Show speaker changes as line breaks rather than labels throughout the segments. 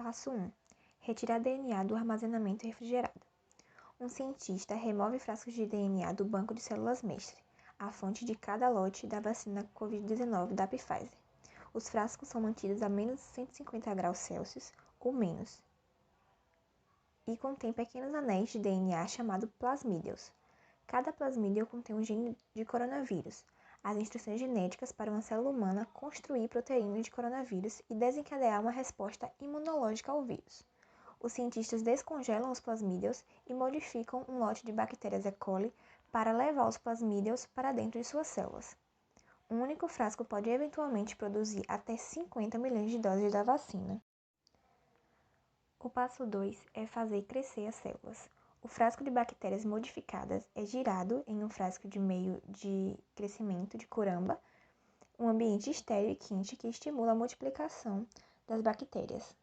Passo 1. Retirar DNA do armazenamento refrigerado. Um cientista remove frascos de DNA do banco de células-mestre, a fonte de cada lote da vacina Covid-19 da Pfizer. Os frascos são mantidos a menos 150 graus Celsius ou menos e contêm pequenos anéis de DNA chamados plasmídeos. Cada plasmídeo contém um gene de coronavírus, as instruções genéticas para uma célula humana construir proteínas de coronavírus e desencadear uma resposta imunológica ao vírus. Os cientistas descongelam os plasmídeos e modificam um lote de bactérias E. coli para levar os plasmídeos para dentro de suas células. Um único frasco pode eventualmente produzir até 50 milhões de doses da vacina. O passo 2 é fazer crescer as células. O frasco de bactérias modificadas é girado em um frasco de meio de crescimento de coramba, um ambiente estéril e quente que estimula a multiplicação das bactérias.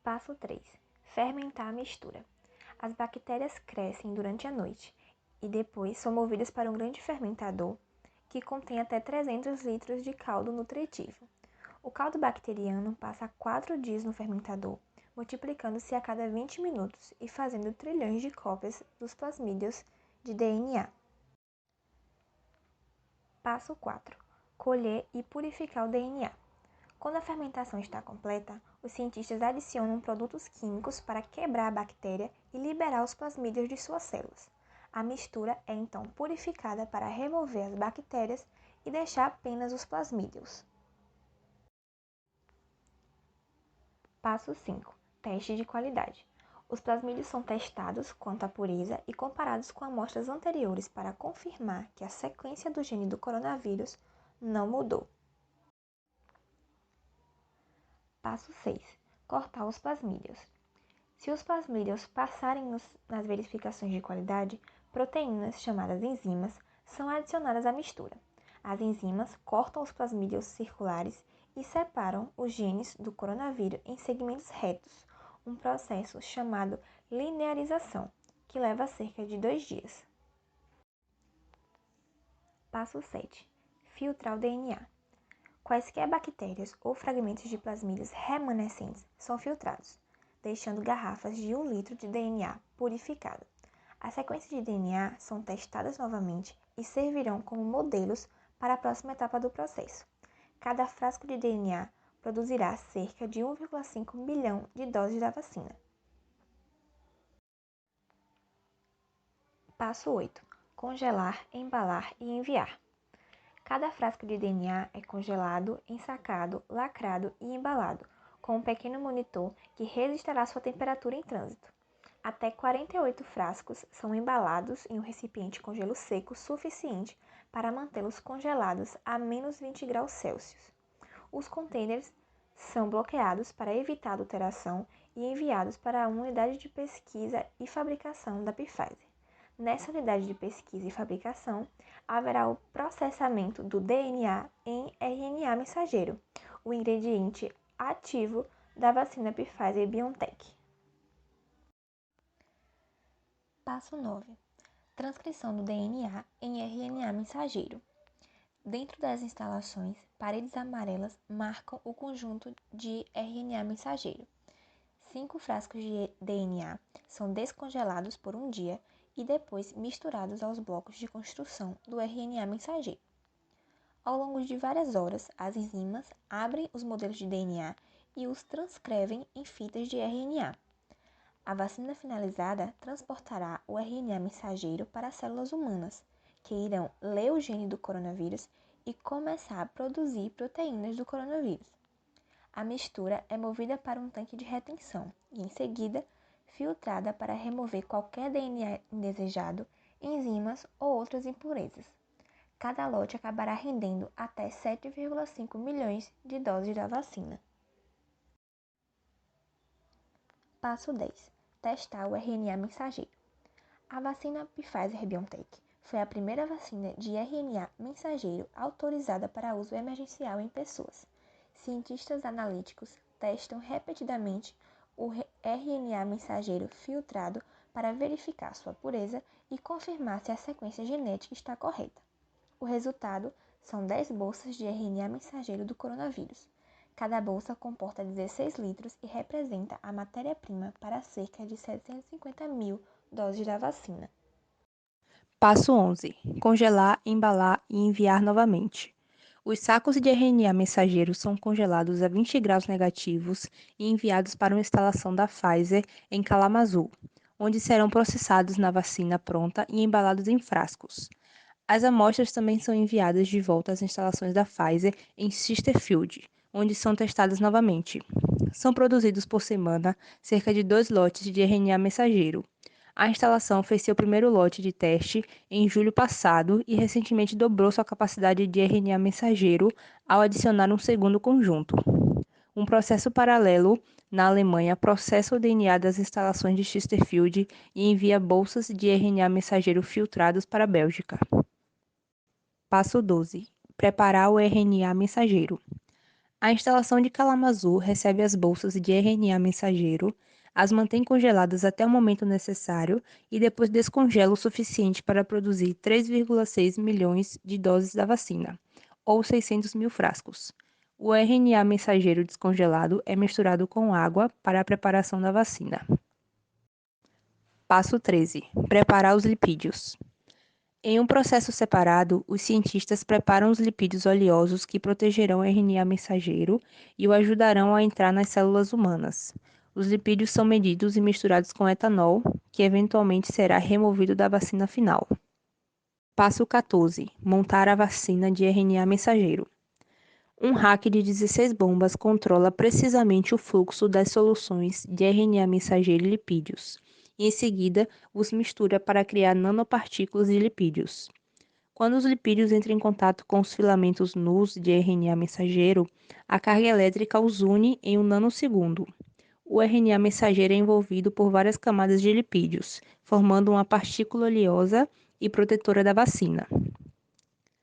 Passo 3. Fermentar a mistura. As bactérias crescem durante a noite e depois são movidas para um grande fermentador que contém até 300 litros de caldo nutritivo. O caldo bacteriano passa 4 dias no fermentador, multiplicando-se a cada 20 minutos e fazendo trilhões de cópias dos plasmídeos de DNA. Passo 4. Colher e purificar o DNA. Quando a fermentação está completa, os cientistas adicionam produtos químicos para quebrar a bactéria e liberar os plasmídeos de suas células. A mistura é então purificada para remover as bactérias e deixar apenas os plasmídeos. Passo 5. Teste de qualidade. Os plasmídeos são testados quanto à pureza e comparados com amostras anteriores para confirmar que a sequência do gene do coronavírus não mudou. Passo 6. Cortar os plasmídeos. Se os plasmídeos passarem nas verificações de qualidade, proteínas chamadas enzimas são adicionadas à mistura. As enzimas cortam os plasmídeos circulares e separam os genes do coronavírus em segmentos retos, um processo chamado linearização, que leva cerca de 2 dias. Passo 7. Filtrar o DNA. Quaisquer bactérias ou fragmentos de plasmídeos remanescentes são filtrados, deixando garrafas de 1 litro de DNA purificado. As sequências de DNA são testadas novamente e servirão como modelos para a próxima etapa do processo. Cada frasco de DNA produzirá cerca de 1,5 milhão de doses da vacina. Passo 8. Congelar, embalar e enviar. Cada frasco de DNA é congelado, ensacado, lacrado e embalado, com um pequeno monitor que registrará sua temperatura em trânsito. Até 48 frascos são embalados em um recipiente com gelo seco suficiente para mantê-los congelados a menos 20 graus Celsius. Os containers são bloqueados para evitar adulteração e enviados para uma unidade de pesquisa e fabricação da Pfizer. Nessa unidade de pesquisa e fabricação, haverá o processamento do DNA em RNA mensageiro, o ingrediente ativo da vacina Pfizer-BioNTech. Passo 9. Transcrição do DNA em RNA mensageiro. Dentro das instalações, paredes amarelas marcam o conjunto de RNA mensageiro. 5 frascos de DNA são descongelados por 1 dia e depois misturados aos blocos de construção do RNA mensageiro. Ao longo de várias horas, as enzimas abrem os modelos de DNA e os transcrevem em fitas de RNA. A vacina finalizada transportará o RNA mensageiro para as células humanas, que irão ler o gene do coronavírus e começar a produzir proteínas do coronavírus. A mistura é movida para um tanque de retenção e, em seguida, filtrada para remover qualquer DNA indesejado, enzimas ou outras impurezas. Cada lote acabará rendendo até 7,5 milhões de doses da vacina. Passo 10. Testar o RNA mensageiro. A vacina Pfizer-BioNTech foi a primeira vacina de RNA mensageiro autorizada para uso emergencial em pessoas. Cientistas analíticos testam repetidamente o RNA mensageiro filtrado para verificar sua pureza e confirmar se a sequência genética está correta. O resultado são 10 bolsas de RNA mensageiro do coronavírus. Cada bolsa comporta 16 litros e representa a matéria-prima para cerca de 750 mil doses da vacina.
Passo 11. Congelar, embalar e enviar novamente. Os sacos de RNA mensageiro são congelados a 20 graus negativos e enviados para uma instalação da Pfizer em Kalamazoo, onde serão processados na vacina pronta e embalados em frascos. As amostras também são enviadas de volta às instalações da Pfizer em Chesterfield, onde são testadas novamente. São produzidos por semana cerca de 2 lotes de RNA mensageiro. A instalação fez seu primeiro lote de teste em julho passado e recentemente dobrou sua capacidade de RNA mensageiro ao adicionar um segundo conjunto. Um processo paralelo na Alemanha processa o DNA das instalações de Chesterfield e envia bolsas de RNA mensageiro filtrados para a Bélgica. Passo 12. Preparar o RNA mensageiro. A instalação de Kalamazoo recebe as bolsas de RNA mensageiro, as mantém congeladas até o momento necessário e depois descongela o suficiente para produzir 3,6 milhões de doses da vacina, ou 600 mil frascos. O RNA mensageiro descongelado é misturado com água para a preparação da vacina. Passo 13. Preparar os lipídios. Em um processo separado, os cientistas preparam os lipídios oleosos que protegerão o RNA mensageiro e o ajudarão a entrar nas células humanas. Os lipídios são medidos e misturados com etanol, que eventualmente será removido da vacina final. Passo 14. Montar a vacina de RNA mensageiro. Um rack de 16 bombas controla precisamente o fluxo das soluções de RNA mensageiro e lipídios. E, em seguida, os mistura para criar nanopartículas de lipídios. Quando os lipídios entram em contato com os filamentos nus de RNA mensageiro, a carga elétrica os une em um nanosegundo. O RNA mensageiro é envolvido por várias camadas de lipídios, formando uma partícula oleosa e protetora da vacina.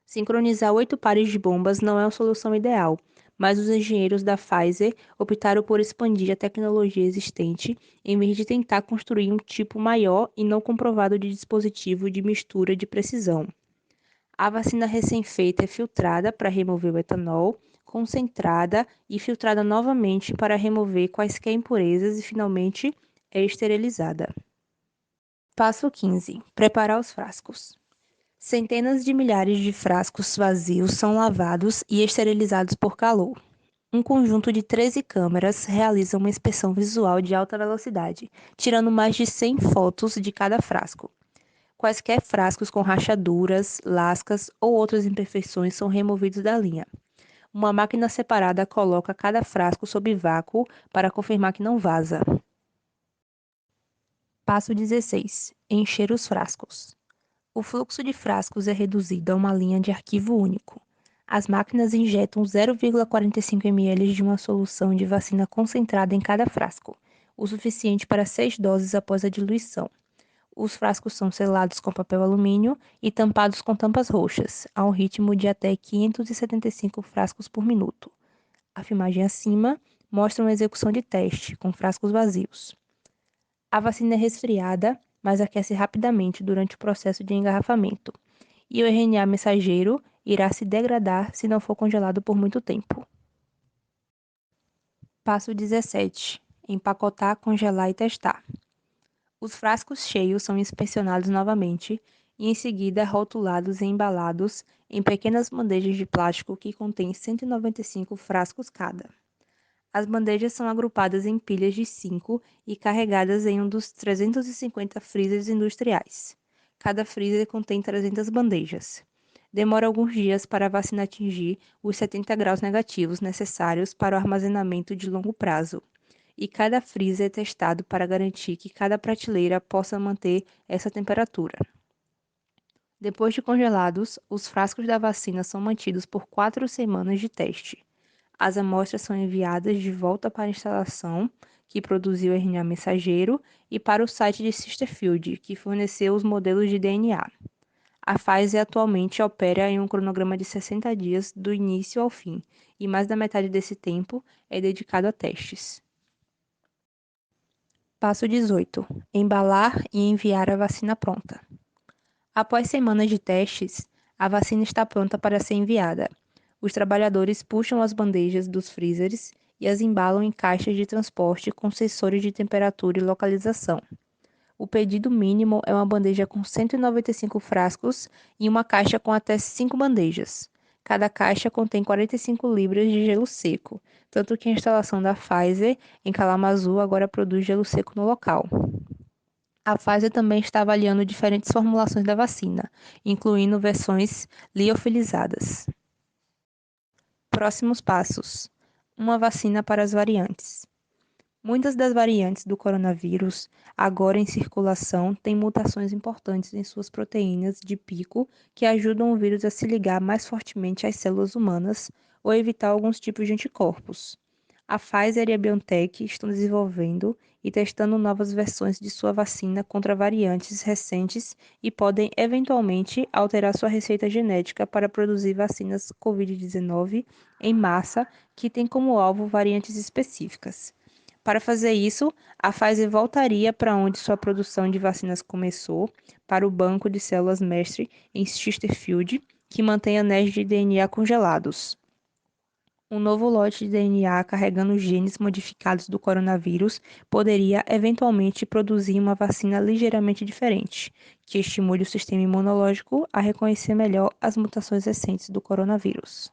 Sincronizar 8 pares de bombas não é a solução ideal, mas os engenheiros da Pfizer optaram por expandir a tecnologia existente em vez de tentar construir um tipo maior e não comprovado de dispositivo de mistura de precisão. A vacina recém-feita é filtrada para remover o etanol, concentrada e filtrada novamente para remover quaisquer impurezas e, finalmente, é esterilizada. Passo 15. Preparar os frascos. Centenas de milhares de frascos vazios são lavados e esterilizados por calor. Um conjunto de 13 câmeras realiza uma inspeção visual de alta velocidade, tirando mais de 100 fotos de cada frasco. Quaisquer frascos com rachaduras, lascas ou outras imperfeições são removidos da linha. Uma máquina separada coloca cada frasco sob vácuo para confirmar que não vaza. Passo 16. Encher os frascos. O fluxo de frascos é reduzido a uma linha de arquivo único. As máquinas injetam 0,45 ml de uma solução de vacina concentrada em cada frasco, o suficiente para 6 doses após a diluição. Os frascos são selados com papel alumínio e tampados com tampas roxas, a um ritmo de até 575 frascos por minuto. A filmagem acima mostra uma execução de teste, com frascos vazios. A vacina é resfriada, mas aquece rapidamente durante o processo de engarrafamento, e o RNA mensageiro irá se degradar se não for congelado por muito tempo. Passo 17. Empacotar, congelar e testar. Os frascos cheios são inspecionados novamente e em seguida rotulados e embalados em pequenas bandejas de plástico que contêm 195 frascos cada. As bandejas são agrupadas em pilhas de 5 e carregadas em um dos 350 freezers industriais. Cada freezer contém 300 bandejas. Demora alguns dias para a vacina atingir os 70 graus negativos necessários para o armazenamento de longo prazo. E cada freezer é testado para garantir que cada prateleira possa manter essa temperatura. Depois de congelados, os frascos da vacina são mantidos por 4 semanas de teste. As amostras são enviadas de volta para a instalação, que produziu o RNA mensageiro, e para o site de Chesterfield, que forneceu os modelos de DNA. A Pfizer atualmente opera em um cronograma de 60 dias do início ao fim, e mais da metade desse tempo é dedicado a testes. Passo 18. Embalar e enviar a vacina pronta. Após semanas de testes, a vacina está pronta para ser enviada. Os trabalhadores puxam as bandejas dos freezers e as embalam em caixas de transporte com sensores de temperatura e localização. O pedido mínimo é uma bandeja com 195 frascos e uma caixa com até 5 bandejas. Cada caixa contém 45 libras de gelo seco, tanto que a instalação da Pfizer em Kalamazoo agora produz gelo seco no local. A Pfizer também está avaliando diferentes formulações da vacina, incluindo versões liofilizadas. Próximos passos: uma vacina para as variantes. Muitas das variantes do coronavírus, agora em circulação, têm mutações importantes em suas proteínas de pico que ajudam o vírus a se ligar mais fortemente às células humanas ou evitar alguns tipos de anticorpos. A Pfizer e a BioNTech estão desenvolvendo e testando novas versões de sua vacina contra variantes recentes e podem eventualmente alterar sua receita genética para produzir vacinas COVID-19 em massa que têm como alvo variantes específicas. Para fazer isso, a Pfizer voltaria para onde sua produção de vacinas começou, para o banco de células mestre em Chesterfield, que mantém anéis de DNA congelados. Um novo lote de DNA carregando genes modificados do coronavírus poderia eventualmente produzir uma vacina ligeiramente diferente, que estimule o sistema imunológico a reconhecer melhor as mutações recentes do coronavírus.